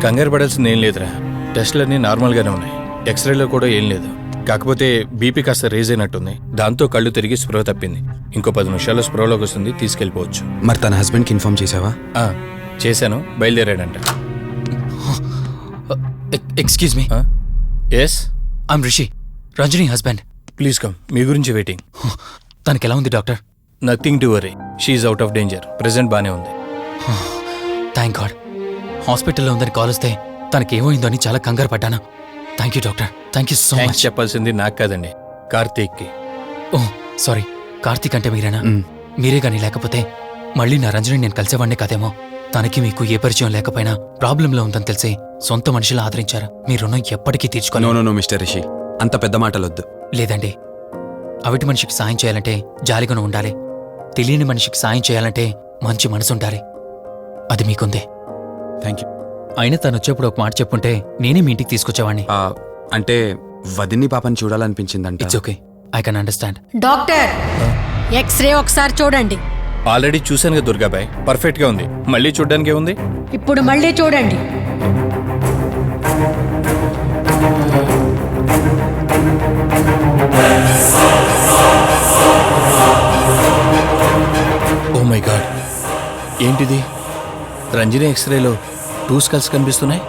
కంగారు పడాల్సింది ఏం లేదురా. టెస్టులన్నీ నార్మల్గానే ఉన్నాయి. ఎక్స్రేలో కూడా ఏం లేదు. కాకపోతే బీపీ కాస్త రేజ్ అయినట్టుంది. దాంతో కళ్ళు తిరిగి స్పృహ తప్పింది. ఇంకో 10 నిమిషాల్లో స్పృహలోకి వస్తుంది, తీసుకెళ్ళిపోవచ్చు. మరి తన హస్బెండ్కి ఇన్ఫార్మ్ చేసావా? చేశాను, బయలుదేరాడంట. Excuse me. Yes, I'm Rishi, Ranjani husband. Please come. మీ గురించి వెయిటింగ్. తనకి ఎలా ఉంది doctor? Nothing to worry. She's out of danger. Present బానే ఉంది. Thank God. హాస్పిటల్లో ఉందని కాల్ వస్తే తనకేమైందో అని చాలా కంగారు పడ్డాను. Thank you doctor. Thank you so much. చెప్పాల్సింది నాకు కాదండి, కార్తీక్కి. ఓహ్ సారీ, కార్తీక్ అంటే మీరేనా? మీరే గానీ లేకపోతే మళ్ళీ నా రంజని నేను కలిసేవాడినే కాదేమో. తనకి మీకు ఏ పరిచయం లేకపోయినా ప్రాబ్లంలో ఉందని తెలిసి సొంత మనుషులు ఆదరించారు. మీ రుణం ఎప్పటికీ తీర్చుకోను. నో మిస్టర్ రిషి, అంత పెద్ద మాటలొద్దు. లేదండి, అవిటి మనిషికి సాయం చేయాలంటే జాలిగుణం ఉండాలి. తెలియని మనిషికి సాయం చేయాలంటే మంచి మనసు ఉండాలి. అది మీకుందే. Thank you. అయినా తను వచ్చేప్పుడు ఒక మాట చెప్పుంటే నేనే మీ ఇంటికి తీసుకొచ్చేవాడిని. అంటే వదిన్ని పాపని చూడాలనిపించిందంట. It's okay, I can understand. Doctor, x-ray ఒకసారి చూడండి. ఆల్రెడీ చూశాను కదా దుర్గాబాయ్, పర్ఫెక్ట్ గా ఉంది. మళ్ళీ చూడ్డానికి ఏముంది? ఇప్పుడు మళ్ళీ చూడండి. ఓ మై గాడ్, ఏంటిది? రంజని ఎక్స్రేలో 2 స్కల్స్ కనిపిస్తున్నాయి.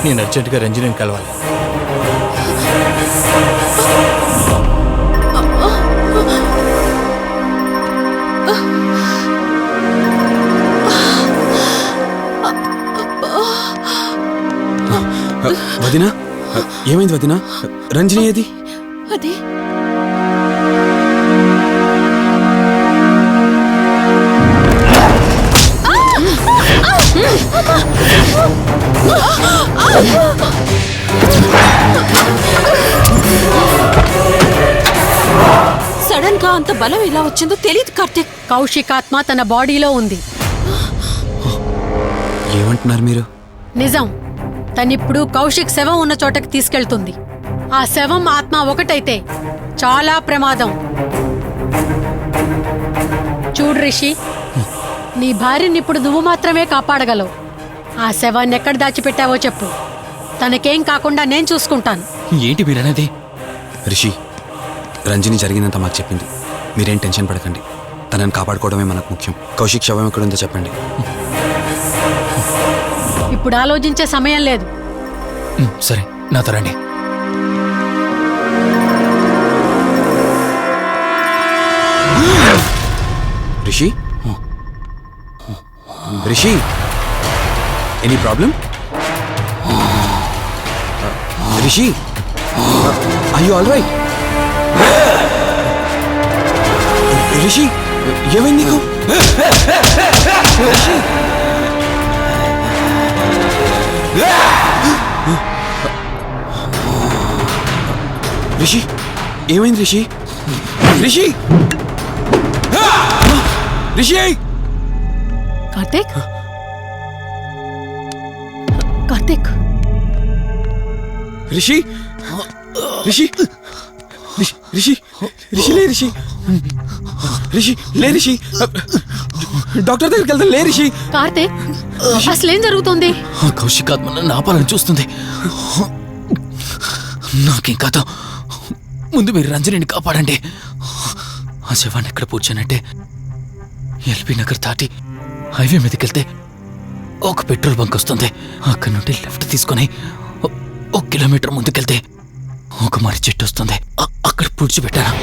నేను అర్జెంటుగా రంజనిని కలవాలి. వదినా, ఏమైంది వదినా? రంజని ఏది? అదే సడన్ గా అంత బలం ఎలా వచ్చిందో తెలియదు కార్తీక్. కౌశికాత్మ తన బాడీలో ఉంది. ఏమంటున్నారు మీరు? నిజం. తనిప్పుడు కౌశిక్ శవం ఉన్న చోటకి తీసుకెళ్తుంది. ఆ శవం ఆత్మ ఒకటైతే చాలా ప్రమాదం. చూడు రిషి, నీ భార్యని ఇప్పుడు నువ్వు మాత్రమే కాపాడగలవు. ఆ శవాన్ని ఎక్కడ దాచిపెట్టావో చెప్పు. తనకేం కాకుండా నేను చూసుకుంటాను. ఏంటి మీరనేది? రిషి, రంజని జరిగినంత మాకు చెప్పింది. మీరేం టెన్షన్ పడకండి. తనని కాపాడుకోవడమే మనకు ముఖ్యం. కౌశిక్ శవం ఎక్కడుందో చెప్పండి. ఇప్పుడు ఆలోచించే సమయం లేదు. సరే, నాతో రండి. Rishi, Rishi, any problem? Rishi, are you all right? Rishi, ఏమైంది నీకు? రిషి, రిషి, ఏమైంది రిషి? రిషి, రిషి! కార్తీక్, కార్తీక్, రిషి, రిషి, రిషి, రిషి లే రిషి, రిషి లే రిషి, డాక్టర్ దగ్గరికి వెళ్తాం. లే రిషి. కార్తీక్, అసలేం జరుగుతుంది? కౌశికాత్మ నన్ను ఆపాలని చూస్తుంది. నాకేం కాదు, ముందు మీరు రంజనిని కాపాడండి. ఆ శవాన్ని ఎక్కడ పూడ్చానంటే ఎల్బీ నగర్ దాటి హైవే మీదకి వెళ్తే ఒక పెట్రోల్ బంక్ వస్తుంది. అక్కడి నుండి లెఫ్ట్ తీసుకొని 1 కిలోమీటర్ ముందుకెళ్తే ఒక మర్రి చెట్టు వస్తుంది. అక్కడ పూడ్చిపెట్టాను.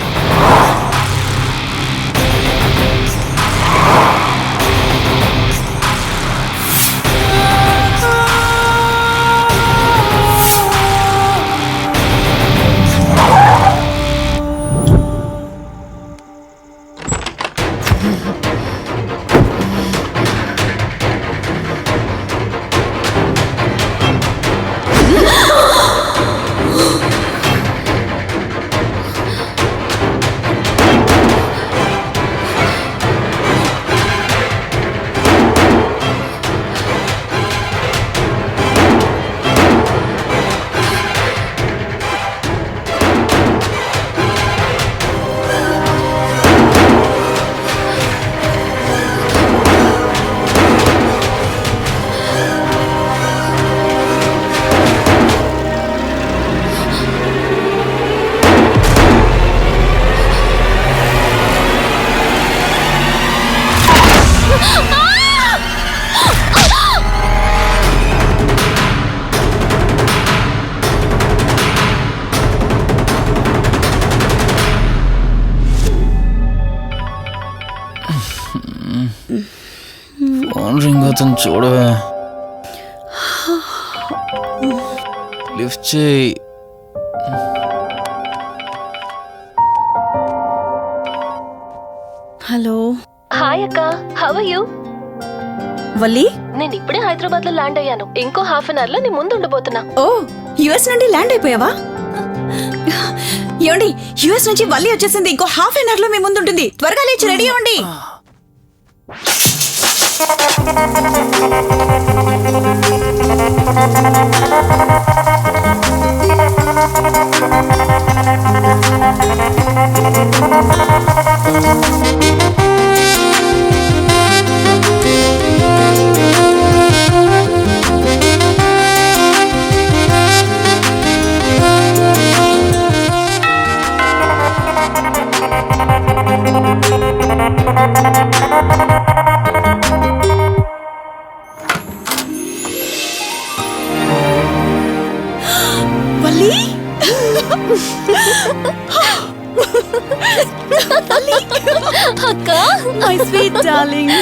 ఏమవుతుంది చూడవే. లిఫ్ట్ చేయి. హలో హాయ్ అక్క, హౌ ఆర్ యు? వల్లి. నేను ఇప్పుడే హైదరాబాద్ లో ల్యాండ్ అయ్యాను. ఇంకో హాఫ్ అన్ అవర్ లో నీ ముందు ఉండబోతున్నా. ఓ, యుఎస్ నుండి ల్యాండ్ అయిపోయావా? ఏమండి, యుఎస్ నుంచి వల్లి వచ్చేసింది. ఇంకో హాఫ్ అన్ అవర్ లో మీ ముందు ఉంటుంది. త్వరగా లేచి రెడీ అవ్వండి. వల్లి, అక్క, మై స్వీట్ డార్లింగ్.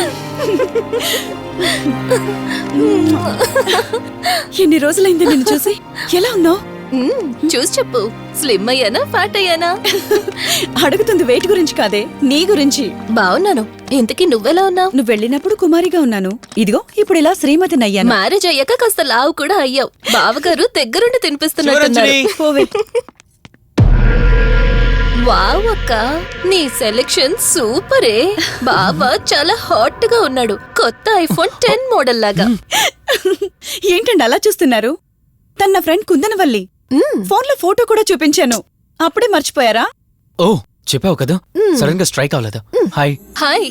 ఎన్ని రోజులైంది నిన్ను చూసి. ఎలా ఉన్నావు? చూసి చెప్పు. స్లిమ్ అయ్యానా, ఫ్యాట్ అయ్యానా? అడుగుతుంది వెయిట్ గురించి కాదే, నీ గురించి. బాగున్నాను. ఇంతకీ నువ్వెలా ఉన్నావు? నువ్వు వెళ్ళినప్పుడు కుమారిగా ఉన్నాను. ఇదిగో ఇప్పుడు ఇలా శ్రీమతిని అయ్యాను. మ్యారేజ్ అయ్యాక కాస్త లావు కూడా అయ్యావు. బావగారు దగ్గరుండి తినిపిస్తున్నట్టున్నారు. పోవే. వావ్ అక్క, నీ సెలెక్షన్ సూపరే. బావ చాలా హాట్ గా ఉన్నాడు. కొత్త ఐఫోన్ 10 మోడల్ లాగా. ఏంటండి అలా చూస్తున్నారు? తన నా ఫ్రెండ్ కుందనవల్లి. ఫోన్ లో ఫోటో కూడా చూపించాను. అప్పుడే మర్చిపోయారా? ఓ, చెప్పావు కదా, సడన్ గా స్ట్రైక్ అవ్వలేదు. హాయ్. హాయ్.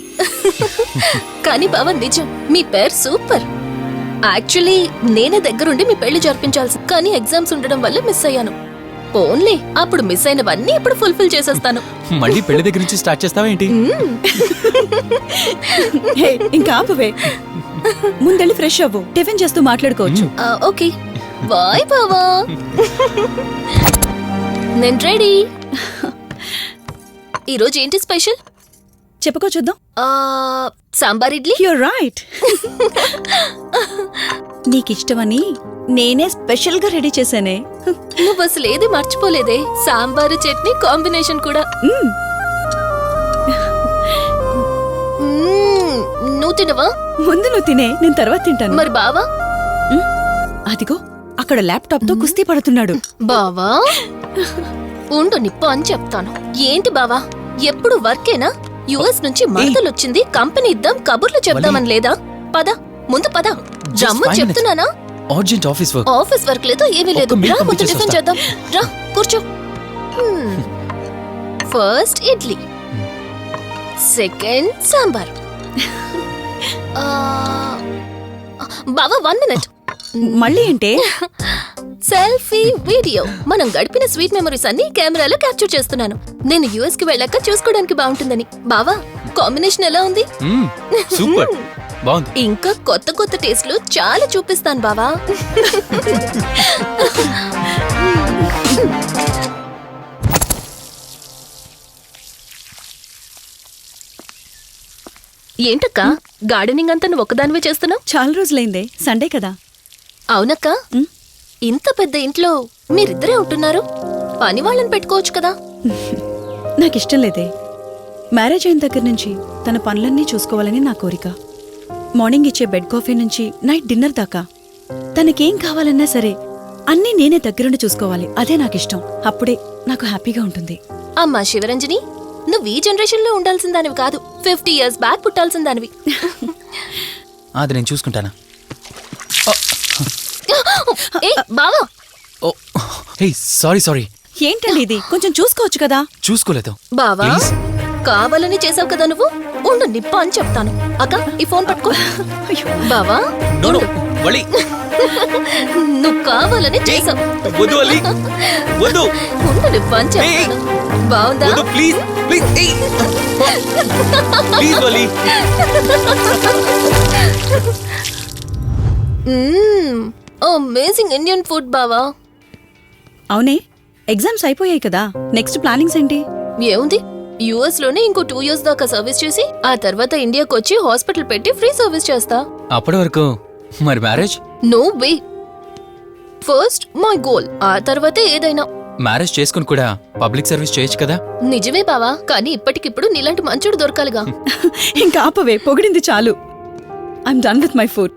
కానీ బావ నిజం, మీ పేరు సూపర్. యాక్చువల్లీ నేనే దగ్గరుండి మీ పెళ్లి జరిపించాల్సి, కానీ ఎగ్జామ్స్ ఉండడం వల్ల మిస్ అయ్యాను. ఓన్లీ అప్పుడు మిస్ అయినవన్నీ ఇప్పుడు ఫుల్ఫిల్ చేసేస్తాను. మళ్ళీ పెళ్లి దగ్గర నుంచి స్టార్ట్ చేస్తావా ఏంటి? హే, ఇంకా ఆపువే. ముందెళ్ళి ఫ్రెష్ అవ్వు. టిఫిన్ చేస్తూ మాట్లాడుకోవచ్చు. ఓకే బాయ్ బావా. నేను రెడీ. ఈరోజు ఏంటి స్పెషల్? చెప్పుకో చూద్దాం. సాంబార్ ఇడ్లీ. You're right. నీకిష్టమని నేనే స్పెషల్ గా రెడీ చేశానే. నువ్వు అసలు ఏది మర్చిపోలేదే. సాంబారు చట్నీ కాంబినేషన్ కూడా. నువ్వు తినవా? ముందు నువ్వు తినే, నేను తర్వాత తింటాను. మరి బావా? అదిగో అక్కడ ల్యాప్టాప్ తో కుస్తీ పడుతున్నాడు. బావా ఉండు, నిప్పు అని చెప్తాను. ఏంటి బావా, ఎప్పుడు వర్కేనా? యుఎస్ నుంచి మరదలొచ్చింది, కంపెనీ ఇద్దాం, కబుర్లు చెప్దామని లేదా? పద ముందు పద. జమ్ము చెప్తున్నానా? Urgent office work. Office work లేదు, ఏమీ లేదు. ఒక్క మీల్ రా ముందు పంపించేసి టిఫిన్ వస్తా. చేద్దాం. రా కూర్చో. First idli, second sambar. బావా 1 మినిట్. మళ్ళీ అంటే సెల్ఫీ వీడియో. మనం గడిపిన స్వీట్ మెమరీస్ అన్ని కెమెరాలో క్యాప్చర్ చేస్తున్నాను. నేను యుఎస్ కి వెళ్ళాక చూసుకోవడానికి బాగుంటుందని. బావా కాంబినేషన్ ఎలా ఉంది? సూపర్, బాగుంది. ఇంకా కొత్త కొత్త టేస్ట్లు చాలా చూపిస్తాను బావా. ఏంటక్క, గార్డెనింగ్ అంతా నువ్వు ఒక్కదానివే చేస్తున్నావు? చాలా రోజులైందే, సండే కదా. అవునక్క, ఇంత పెద్ద ఇంట్లో మీరిద్దరే ఉంటున్నారు. పని వాళ్ళని పెట్టుకోవచ్చు కదా. నాకిష్టం లేదే. మ్యారేజ్ అయిన దగ్గర నుంచి తన పనులన్నీ చూసుకోవాలని నా కోరిక. మార్నింగ్ ఇచ్చే బెడ్ కాఫీ నుంచి నైట్ డిన్నర్ దాకా తనకేం కావాలన్నా సరే అన్నీ నేనే దగ్గరుండి చూసుకోవాలి. అదే నాకిష్టం. అప్పుడే నాకు హ్యాపీగా ఉంటుంది. అమ్మా శివరంజని, నువ్వు ఈ జనరేషన్ లో ఉండాల్సిన దానివి కాదు, 50 years బ్యాక్ పుట్టాల్సిన దానివి. అది నేను చూసుకుంటానా? బావా. ఓ, హే, సారీ. ఏంటండి ఇది? కొంచెం చూసుకోవచ్చు కదా. చూసుకోలేదు. బావా Please. కావాలని చేసావు కదా నువ్వు. ఉండు నిప్ప అని చెప్తాను. అక్క ఈ ఫోన్ పట్టుకో. బావా No, no, ఉండు. వలి. నువ్వు కావాలని చేసావు. వద్దు వలి, వద్దు. ఉండు నిప్ప అని చెప్తాను. బావుందా? వద్దు, ప్లీజ్ ప్లీజ్. ప్లీజ్ వలి. అమేజింగ్ ఇండియన్ ఫుడ్ బావా. అవునే, ఎగ్జామ్స్ అయిపోయాయి కదా. నెక్స్ట్ ప్లానింగ్స్ ఏంటి? ఏముంది, యుఎస్ లోనే ఇంకో 2 years దాకా సర్వీస్ చేసి ఆ తర్వాత ఇండియాకి వచ్చి హాస్పిటల్ పెట్టి ఫ్రీ సర్వీస్ చేస్తా. అప్పటి వరకు మరి marriage? No way. First my goal, ఆ తర్వాతే ఏదైనా. మ్యారేజ్ చేసుకుని కూడా పబ్లిక్ సర్వీస్ చేయొచ్చు కదా. నిజమే బావా, కానీ ఇప్పటికిప్పుడు నీలాంటి మంచోడు దొరకాలిగా. ఇంకా ఆపవే, పొగిడింది చాలు. I'm done with my food.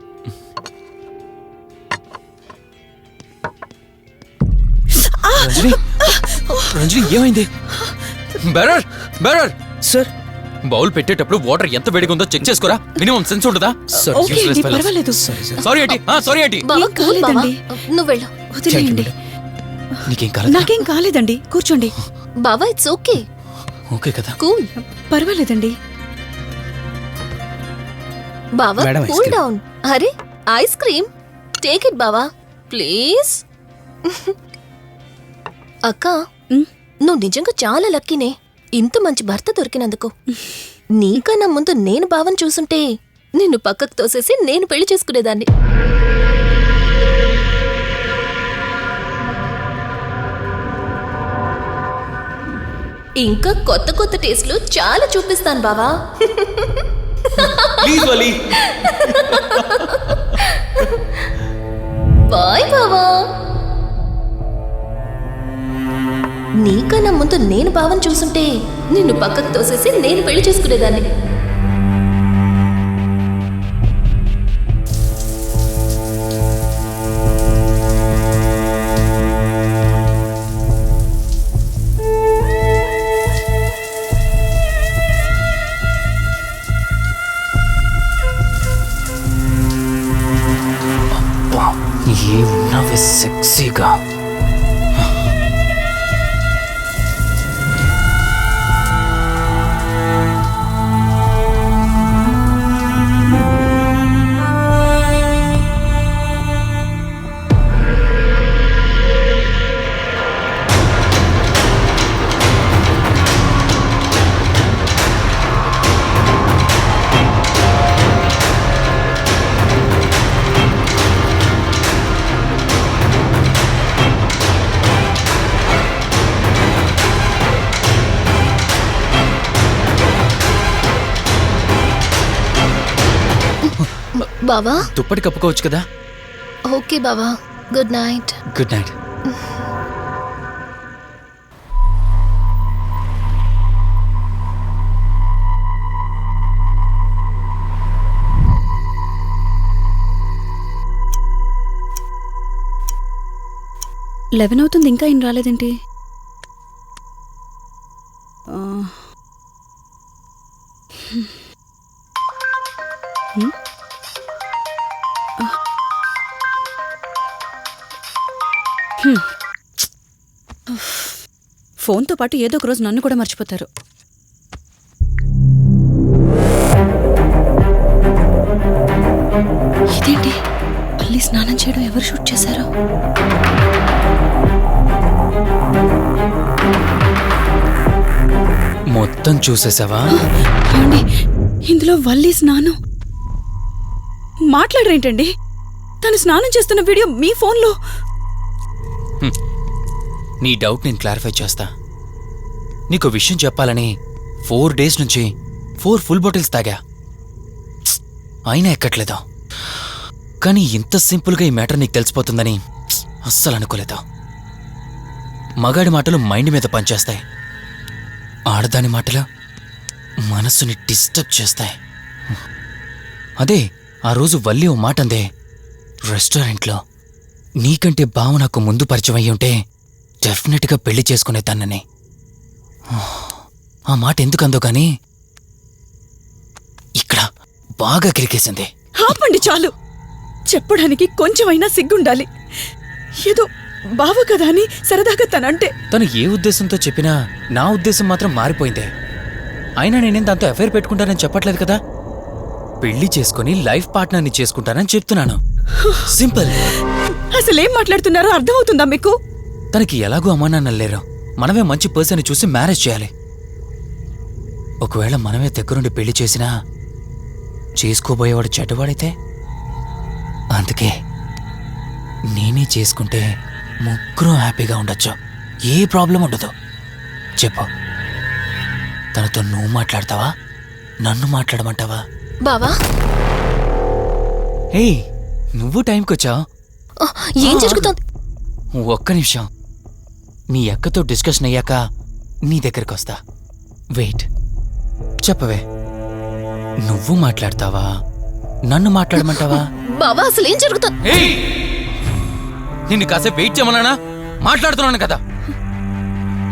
Ranjani, Ranjani ఏమైంది? బెరర్ బెరర్ సార్ బౌల్ పెట్టేటప్పుడు వాటర్ ఎంత వేడిగా ఉందో చెక్ చేసుకోరా. మినిమం సెన్స్ ఉంటుందా? ఓకే అండి, పర్వాలేదు. సారీ ఏంటి, సారీ ఏంటి. బావా ఏం కూల్ బావా, కాలేదండి. నువ్వు వెళ్ళు. వదిలేయండి. నీకేం కాలేదు? నాకేం కాలేదండి, కూర్చోండి. బావా ఇట్స్ ఓకే, ఓకే కదా. కూల్. పర్వాలేదండి. బావా madam, ice cool cream. Down. అరే ఐస్ క్రీమ్, టేక్ ఇట్ బావా ప్లీజ్. అక్క, ఉమ్, నువ్వు నిజంగా చాలా లక్కీనే, ఇంత మంచి భర్త దొరికినందుకు. నీకన్నా ముందు నేను బావని చూసుంటే నిన్ను పక్కకు తోసేసి నేను పెళ్లి చేసుకునేదాన్ని. ఇంకా కొత్త కొత్త టేస్ట్లు చాలా చూపిస్తాను బావా. Please Vali. బాయ్ బావా. నీకన్నా ముందు నేను బావని చూసుంటే నిన్ను పక్కకు తోసేసి నేను పెళ్లి చేసుకునేదాన్ని. ఏమున్నావే సెక్సీగా. బావా దుప్పటి కప్పుకోవచ్చు కదా. ఓకే బావా, good night. Good night. Eleven అవుతుంది, ఇంకా ఏం రాలేదేంటి? ఫోన్తో పాటు ఏదో ఒక రోజు నన్ను కూడా మర్చిపోతారు. ఇదేంటి, మళ్ళీ స్నానం చేయడం ఎవరు షూట్ చేశారో? మొత్తం చూసేసావా? ఏమండి, ఇందులో వల్లి స్నానం మాట్లాడరేంటండి? తను స్నానం చేస్తున్న వీడియో మీ ఫోన్లో. నీ డౌట్ నేను క్లారిఫై చేస్తా. నీకు విషయం చెప్పాలని 4 days నుంచి 4 full బాటిల్స్ తాగా, అయినా ఎక్కట్లేదు. కానీ ఇంత సింపుల్గా ఈ మ్యాటర్ నీకు తెలిసిపోతుందని అస్సలు అనుకోలేదు. మగాడి మాటలు మైండ్ మీద పనిచేస్తాయి, ఆడదాని మాటలు మనస్సుని డిస్టర్బ్ చేస్తాయి. అదే ఆ రోజు వల్లి ఓ మాట అందే రెస్టారెంట్లో, నీకంటే బావ నాకు ముందు పరిచయం అయ్యి ఉంటే డెఫినెట్గా పెళ్లి చేసుకునేదాన్నని. ఆ మాట ఎందుకందో కానీ ఇక్కడ బాగా కిరికేసింది. ఆపండి చాలు, చెప్పడానికి కొంచెమైనా సిగ్గుండాలి. ఏదో బావ కదా అని సరదాగా తనంటే. తను ఏ ఉద్దేశంతో చెప్పినా నా ఉద్దేశం మాత్రం మారిపోయిందే. అయినా నేనేం దాంతో అఫైర్ పెట్టుకుంటానని చెప్పట్లేదు కదా. పెళ్లి చేసుకుని లైఫ్ పార్ట్నర్ని చేసుకుంటానని చెప్తున్నాను. సింపుల్. అసలేం మాట్లాడుతున్నారో అర్థమవుతుందా మీకు? తనకి ఎలాగూ అమ్మానాన్న లేరు, మనమే మంచి పర్సన్ని చూసి మ్యారేజ్ చేయాలి. ఒకవేళ మనమే దగ్గరుండి పెళ్లి చేసినా చేసుకోబోయేవాడు చెడ్డవాడైతే, అందుకే నేనే చేసుకుంటే ముగ్గురం హ్యాపీగా ఉండొచ్చు, ఏ ప్రాబ్లం ఉండదు. చెప్పు, తనతో నువ్వు మాట్లాడతావా, నన్ను మాట్లాడమంటావా? బావా ఏయ్ నువ్వు టైంకి వచ్చావు. ఆ, ఏం జరుగుతోంది? ఒక్క నిమిషం, మీ అక్కతో డిస్కషన్ అయ్యాక నీ దగ్గరికి వస్తా. వెయిట్, చెప్పవే, నువ్వు మాట్లాడతావా నన్ను మాట్లాడమంటావా? బావా అసలు ఏం జరుగుతోంది? ఏయ్ నిన్ను కాసేపు వెయిట్ చేయమన్నానా? మాట్లాడుతున్నాను కదా.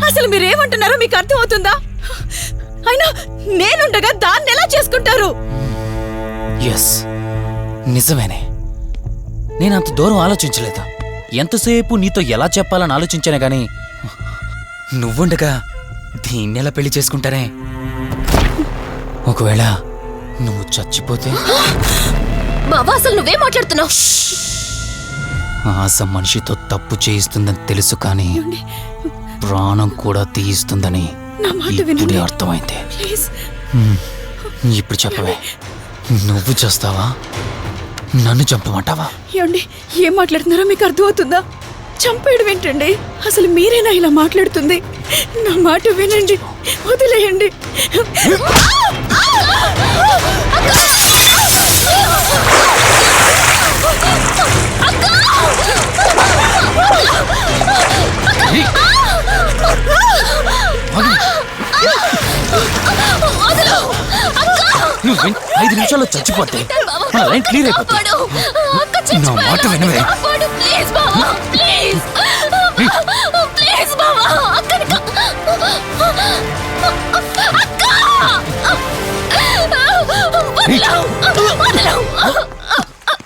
అసలు మీరేమంటున్నారో మీకు అర్థమవుతుందా? అయినా నేనుండగా దాన్ని ఎలా చేసుకుంటారు? ఎస్, నిజమేనే. నేను అంత దూరం ఆలోచించలేదు. ఎంతసేపు నీతో ఎలా చెప్పాలని ఆలోచించానే గాని నువ్వుండగా దీన్నెలా పెళ్లి చేసుకుంటానే? ఒకవేళ నువ్వు చచ్చిపోతే? బావా అసలు నువ్వేం మాట్లాడుతున్నావు? ఆశ మనిషితో తప్పు చేయిస్తుందని తెలుసు కానీ ప్రాణం కూడా తీయిస్తుందని నా మాట ఇప్పుడే వినండి. అర్థమైంది. ప్లీజ్. ఇప్పుడు చెప్పవే, నువ్వు చేస్తావా నన్ను చంపమంటావా? ఏమండి, ఏం మాట్లాడుతున్నారో మీకు అర్థమవుతుందా? చంపేయడం ఏంటండి? అసలు మీరేనా ఇలా మాట్లాడుతుంది? నా మాట వినండి, వదిలేయండి. నువ్వు 5 నిమిషాల్లో చచ్చిపోతే మన లైన్ క్లియర్ అయిపోతుంది. నా మాట వినవే. ప్లీజ్ బావా ప్లీజ్.